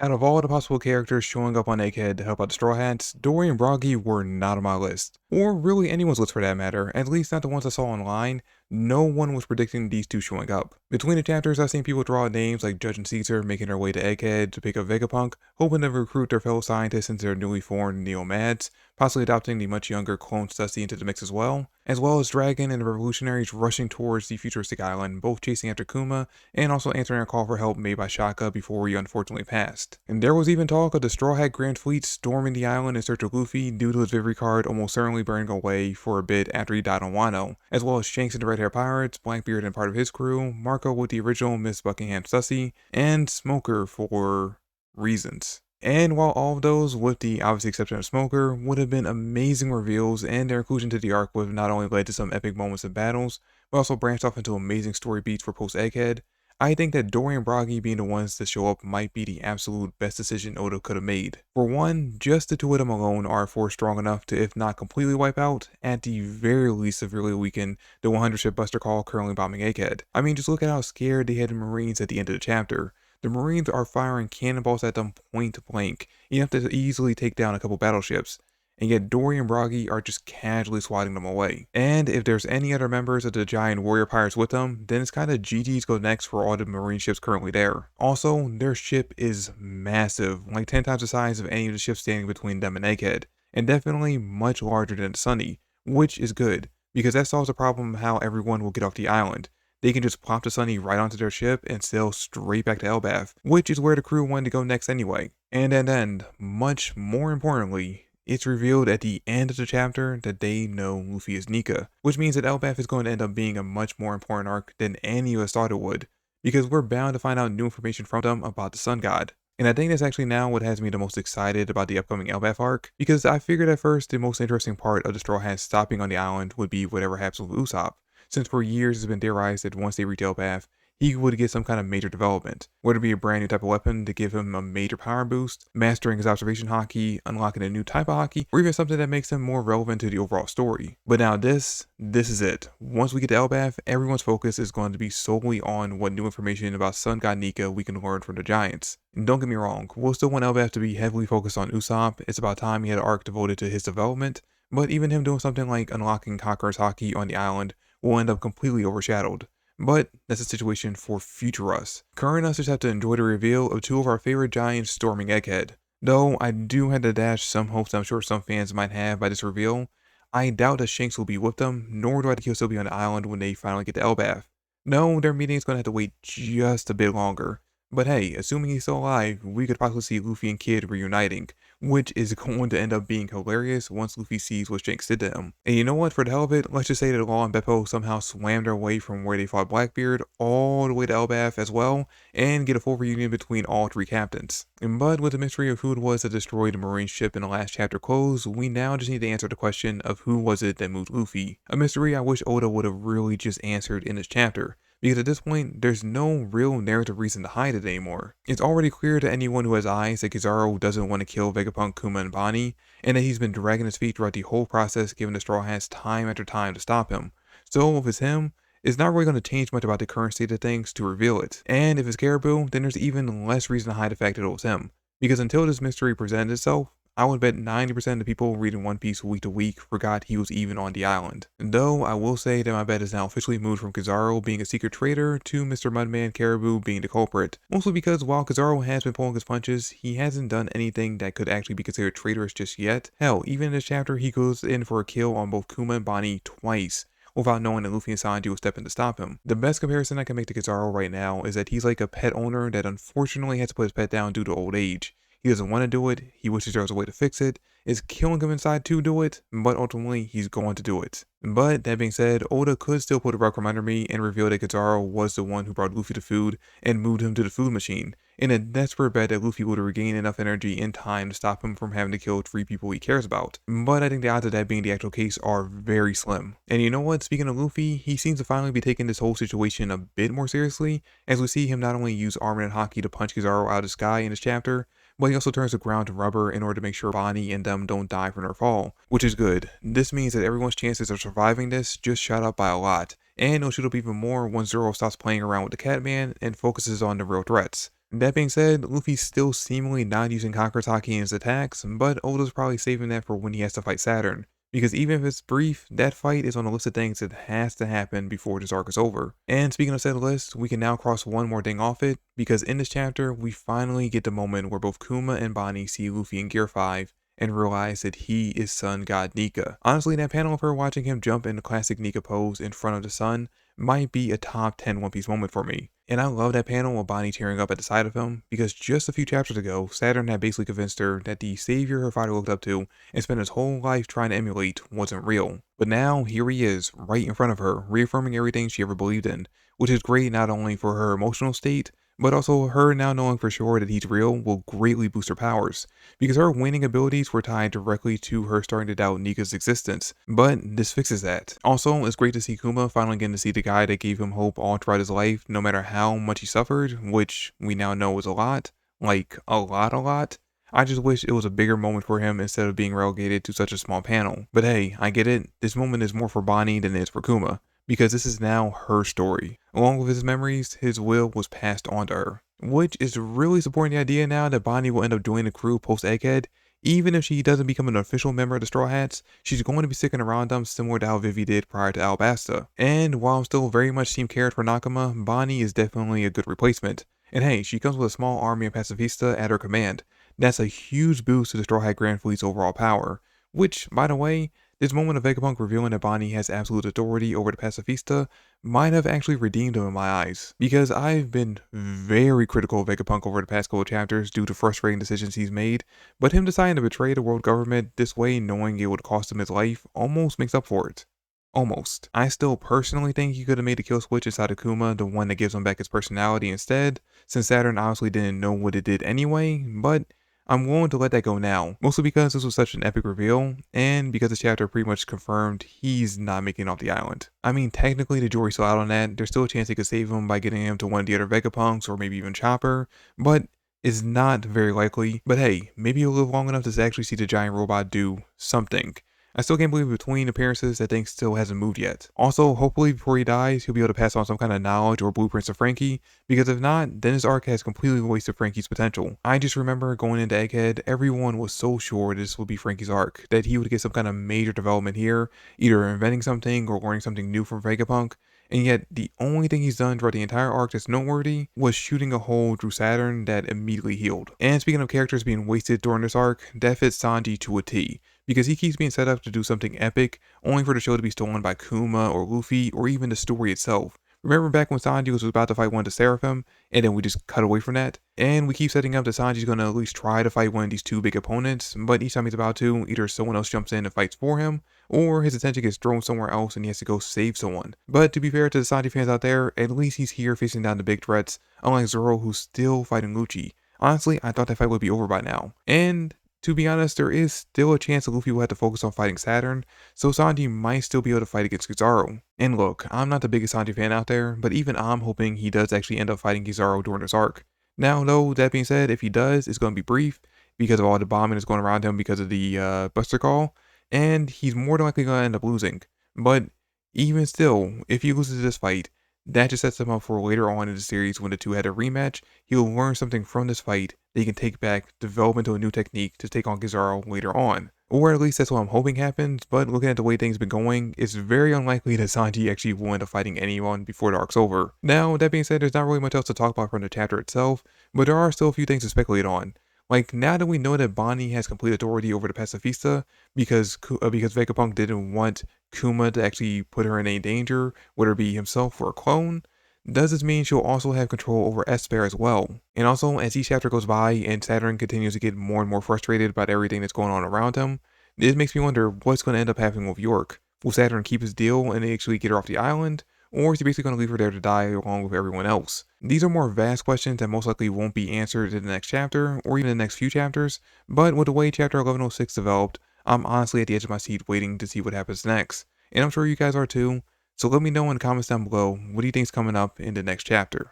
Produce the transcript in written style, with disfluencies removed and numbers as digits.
Out of all the possible characters showing up on Egghead to help out the Straw Hats, Dorry and Brogy were not on my list. Or really anyone's list for that matter, at least not the ones I saw online. No one was predicting these two showing up. Between the chapters, I've seen people draw out names like Judge and Caesar making their way to Egghead to pick up Vegapunk, hoping to recruit their fellow scientists into their newly formed Neo-Mads, possibly adopting the much younger clone Sussy into the mix as well as Dragon and the Revolutionaries rushing towards the futuristic island, both chasing after Kuma and also answering a call for help made by Shaka before he unfortunately passed. And there was even talk of the Straw Hat Grand Fleet storming the island in search of Luffy due to his Vivi card almost certainly burning away for a bit after he died on Wano, as well as Shanks and the Red Hair Pirates, Blackbeard and part of his crew, Marco with the original Miss Buckingham Sussy, and Smoker for reasons. And while all of those, with the obvious exception of Smoker, would have been amazing reveals, and their inclusion to the arc would have not only led to some epic moments and battles, but also branched off into amazing story beats for post-Egghead, I think that Dorry and Brogy being the ones to show up might be the absolute best decision Oda could have made. For one, just the two of them alone are a force strong enough to, if not completely wipe out, at the very least severely weaken the 100 ship Buster Call currently bombing Egghead. I mean, just look at how scared they had the Marines at the end of the chapter. The Marines are firing cannonballs at them point blank, enough to easily take down a couple battleships, and yet Dorry and Brogy are just casually swatting them away. And if there's any other members of the giant warrior pirates with them, then it's kinda GG's go next for all the marine ships currently there. Also, their ship is massive, like 10 times the size of any of the ships standing between them and Egghead, and definitely much larger than Sunny, which is good, because that solves the problem of how everyone will get off the island. They can just plop the Sunny right onto their ship and sail straight back to Elbaf, which is where the crew wanted to go next anyway. And much more importantly, it's revealed at the end of the chapter that they know Luffy is Nika, which means that Elbaf is going to end up being a much more important arc than any of us thought it would, because we're bound to find out new information from them about the Sun God. And I think that's actually now what has me the most excited about the upcoming Elbaf arc, because I figured at first the most interesting part of the Straw Hats stopping on the island would be whatever happens with Usopp, since for years it's been theorized that once they reach Elbaf, he would get some kind of major development, whether it be a brand new type of weapon to give him a major power boost, mastering his observation haki, unlocking a new type of haki, or even something that makes him more relevant to the overall story. But now this is it. Once we get to Elbaf, everyone's focus is going to be solely on what new information about Sun God Nika we can learn from the Giants. And don't get me wrong, we'll still want Elbaf to be heavily focused on Usopp. It's about time he had an arc devoted to his development, but even him doing something like unlocking Conqueror's haki on the island will end up completely overshadowed. But that's a situation for future us. Current us just have to enjoy the reveal of two of our favorite giants storming Egghead. Though I do have to dash some hopes I'm sure some fans might have by this reveal, I doubt that Shanks will be with them, nor do I think he'll still be on the island when they finally get to Elbaf. No, their meeting is going to have to wait just a bit longer. But hey, assuming he's still alive, we could possibly see Luffy and Kid reuniting, which is going to end up being hilarious once Luffy sees what Shanks did to him. And you know what, for the hell of it, let's just say that Law and Beppo somehow swam their way from where they fought Blackbeard all the way to Elbaf as well, and get a full reunion between all three captains. But with the mystery of who it was that destroyed the marine ship in the last chapter closed, we now just need to answer the question of who was it that moved Luffy. A mystery I wish Oda would have really just answered in this chapter, because at this point, there's no real narrative reason to hide it anymore. It's already clear to anyone who has eyes that Kizaru doesn't want to kill Vegapunk, Kuma, and Bonney, and that he's been dragging his feet throughout the whole process, giving the Straw Hats time after time to stop him. So if it's him, it's not really going to change much about the current state of things to reveal it. And if it's Caribou, then there's even less reason to hide the fact that it was him. Because until this mystery presented itself, I would bet 90% of the people reading One Piece week to week forgot he was even on the island. Though I will say that my bet is now officially moved from Kizaru being a secret traitor to Mr. Mudman Caribou being the culprit. Mostly because while Kizaru has been pulling his punches, he hasn't done anything that could actually be considered traitorous just yet. Hell, even in this chapter he goes in for a kill on both Kuma and Bonney twice, without knowing that Luffy and Sanji will step in to stop him. The best comparison I can make to Kizaru right now is that he's like a pet owner that unfortunately has to put his pet down due to old age. He doesn't want to do it, he wishes there was a way to fix it, is killing him inside to do it, but ultimately he's going to do it. But that being said, Oda could still put a rug from under me and reveal that Kizaru was the one who brought Luffy the food and moved him to the food machine, in a desperate bet that Luffy would regain enough energy in time to stop him from having to kill 3 people he cares about. But I think the odds of that being the actual case are very slim. And you know what, speaking of Luffy, he seems to finally be taking this whole situation a bit more seriously, as we see him not only use armor and haki to punch Kizaru out of the sky in this chapter, but he also turns the ground to rubber in order to make sure Bonney and them don't die from their fall, which is good. This means that everyone's chances of surviving this just shot up by a lot, and it'll shoot up even more once Zoro stops playing around with the Catman and focuses on the real threats. That being said, Luffy's still seemingly not using Kakuratake in his attacks, but Oda's probably saving that for when he has to fight Saturn. Because even if it's brief, that fight is on the list of things that has to happen before this arc is over. And speaking of said list, we can now cross one more thing off it, because in this chapter, we finally get the moment where both Kuma and Bonney see Luffy in Gear 5 and realize that he is Sun God Nika. Honestly, that panel of her watching him jump in the classic Nika pose in front of the sun might be a top 10 One Piece moment for me. And I love that panel of Bonney tearing up at the sight of him, because just a few chapters ago, Saturn had basically convinced her that the savior her father looked up to and spent his whole life trying to emulate wasn't real. But now, here he is, right in front of her, reaffirming everything she ever believed in, which is great not only for her emotional state, but also her now knowing for sure that he's real will greatly boost her powers, because her winning abilities were tied directly to her starting to doubt Nika's existence, but this fixes that. Also, it's great to see Kuma finally getting to see the guy that gave him hope all throughout his life, no matter how much he suffered, which we now know is a lot. Like, a lot. I just wish it was a bigger moment for him instead of being relegated to such a small panel. But hey, I get it, this moment is more for Bonney than it is for Kuma, because this is now her story. Along with his memories, his will was passed on to her, which is really supporting the idea now that Bonney will end up joining the crew post-Egghead. Even if she doesn't become an official member of the Straw Hats, she's going to be sticking around them similar to how Vivi did prior to Alabasta. And while I'm still very much team carrot for Nakama, Bonney is definitely a good replacement. And hey, she comes with a small army of Pacifista at her command. That's a huge boost to the Straw Hat Grand Fleet's overall power, which, by the way, this moment of Vegapunk revealing that Bonney has absolute authority over the Pacifista might have actually redeemed him in my eyes, because I've been very critical of Vegapunk over the past couple of chapters due to frustrating decisions he's made, but him deciding to betray the world government this way knowing it would cost him his life almost makes up for it. Almost. I still personally think he could have made the kill switch inside of Kuma the one that gives him back his personality instead, since Saturn honestly didn't know what it did anyway, but I'm willing to let that go now, mostly because this was such an epic reveal, and because the chapter pretty much confirmed he's not making it off the island. I mean, technically the jury's still out on that, there's still a chance they could save him by getting him to one of the other Vegapunks or maybe even Chopper, but it's not very likely. But hey, maybe he'll live long enough to actually see the giant robot do something. I still can't believe between appearances that thing still hasn't moved yet. Also, hopefully before he dies, he'll be able to pass on some kind of knowledge or blueprints to Franky, because if not, then his arc has completely wasted Franky's potential. I just remember going into Egghead, everyone was so sure this would be Franky's arc, that he would get some kind of major development here, either inventing something or learning something new from Vegapunk, and yet the only thing he's done throughout the entire arc that's noteworthy was shooting a hole through Saturn that immediately healed. And speaking of characters being wasted during this arc, that fits Sanji to a T, because he keeps being set up to do something epic, only for the show to be stolen by Kuma or Luffy or even the story itself. Remember back when Sanji was about to fight one of the Seraphim, and then we just cut away from that? And we keep setting up that Sanji's gonna at least try to fight one of these two big opponents, but each time he's about to, either someone else jumps in and fights for him, or his attention gets thrown somewhere else and he has to go save someone. But to be fair to the Sanji fans out there, at least he's here facing down the big threats, unlike Zoro who's still fighting Lucci. Honestly, I thought that fight would be over by now. And to be honest, there is still a chance that Luffy will have to focus on fighting Saturn, so Sanji might still be able to fight against Kizaru. And look, I'm not the biggest Sanji fan out there, but even I'm hoping he does actually end up fighting Kizaru during this arc. Now though, that being said, if he does, it's going to be brief, because of all the bombing that's going around him because of the Buster Call, and he's more than likely going to end up losing. But even still, if he loses this fight, that just sets him up for later on in the series when the two had a rematch. He'll learn something from this fight that he can take back, develop into a new technique to take on Kizaru later on. Or at least that's what I'm hoping happens, but looking at the way things been going, it's very unlikely that Sanji actually will end up fighting anyone before the arc's over. Now, that being said, there's not really much else to talk about from the chapter itself, but there are still a few things to speculate on. Like, now that we know that Bonney has complete authority over the Pacifista, because Vegapunk didn't want Kuma to actually put her in any danger, whether it be himself or a clone, does this mean she'll also have control over Esper as well? And also, as each chapter goes by and Saturn continues to get more and more frustrated about everything that's going on around him, this makes me wonder what's going to end up happening with York. Will Saturn keep his deal and actually get her off the island? Or is he basically going to leave her there to die along with everyone else? These are more vast questions that most likely won't be answered in the next chapter, or even the next few chapters, but with the way chapter 1106 developed, I'm honestly at the edge of my seat waiting to see what happens next. And I'm sure you guys are too, so let me know in the comments down below, what do you think is coming up in the next chapter?